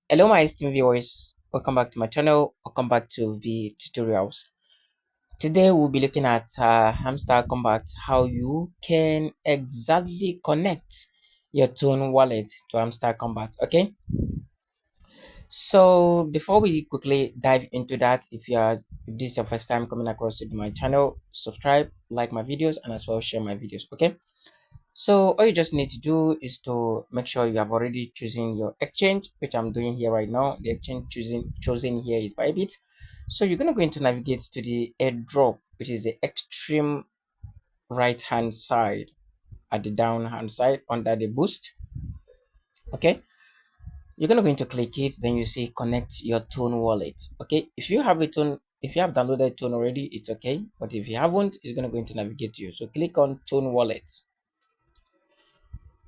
Hello my esteemed viewers, welcome back to my channel, welcome back to the tutorials. Today we'll be looking at Hamster Kombat, how you can exactly connect your Tone wallet to Hamster Kombat. Okay, so before we quickly dive into that, if this is your first time coming across to my channel, subscribe, like my videos, and as well share my videos. Okay, so all you just need to do is to make sure you have already chosen your exchange, which I'm doing here right now. The exchange chosen here is Bybit. So you're gonna go into navigate to the airdrop, which is the extreme right hand side at the down hand side under the boost. Okay, you're gonna go into click it, then you see connect your Tone wallet. Okay, if you have a Tone, if you have downloaded Tone already, it's okay. But if you haven't, it's gonna go into navigate to you. So click on Tone wallet.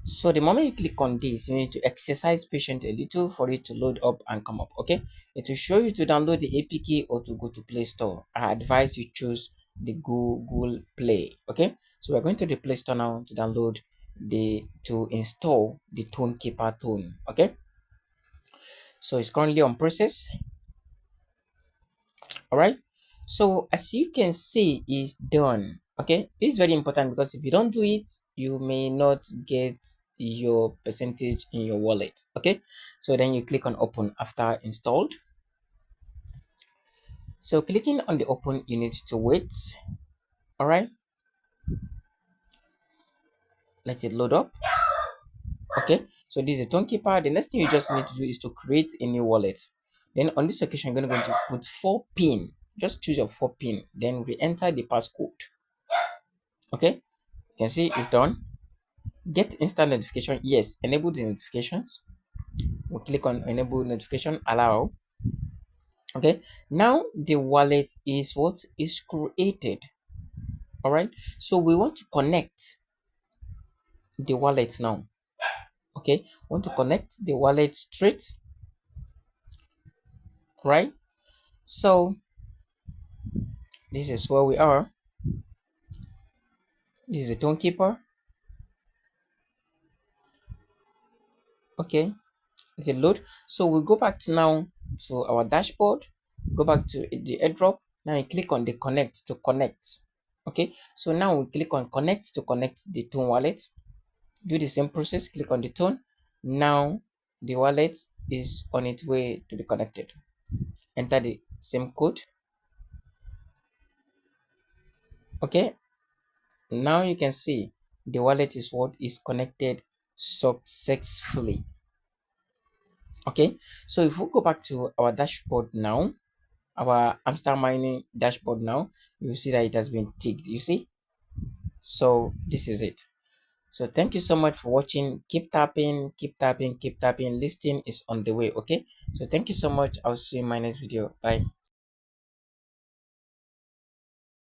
So the moment you click on this, you need to exercise patience a little for it to load up and come up. Okay, it will show you to download the APK or to go to Play Store. I advise you choose the Google Play. Okay, so we're going to the Play Store now to download to install the Tone Keeper Tone. Okay, so it's currently on process. All right, so as you can see, it's done. Okay, this is very important because if you don't do it, you may not get your percentage in your wallet. Okay, so then you click on open after installed. So clicking on the open, you need to wait. All right, let it load up. Okay, so this is a Tone Keeper. The next thing you just need to do is to create a new wallet. Then on this occasion, you're going to put 4 pin. Just choose your 4 pin, then re-enter the passcode. Okay, you can see it's done. Get instant notification. Yes, enable the notifications. We'll click on enable notification, allow. Okay, now the wallet is what is created. All right, so we want to connect the wallet now. Okay, want to connect the wallet straight, right? So this is where we are. This is a Tone Keeper. Okay, let it load. So we'll go back to now to our dashboard, go back to the airdrop. Now you click on the connect to connect. Okay, so now we click on connect to connect the Tone wallet. Do the same process, click on the Tone. Now the wallet is on its way to be connected. Enter the same code. Okay, now you can see the wallet is what is connected successfully. Okay, so if we go back to our dashboard now, our Hamster mining dashboard now, you see that it has been ticked. You see, so this is it. So thank you so much for watching. Keep tapping, keep tapping, keep tapping. Listing is on the way. Okay, so thank you so much. I'll see you in my next video. Bye.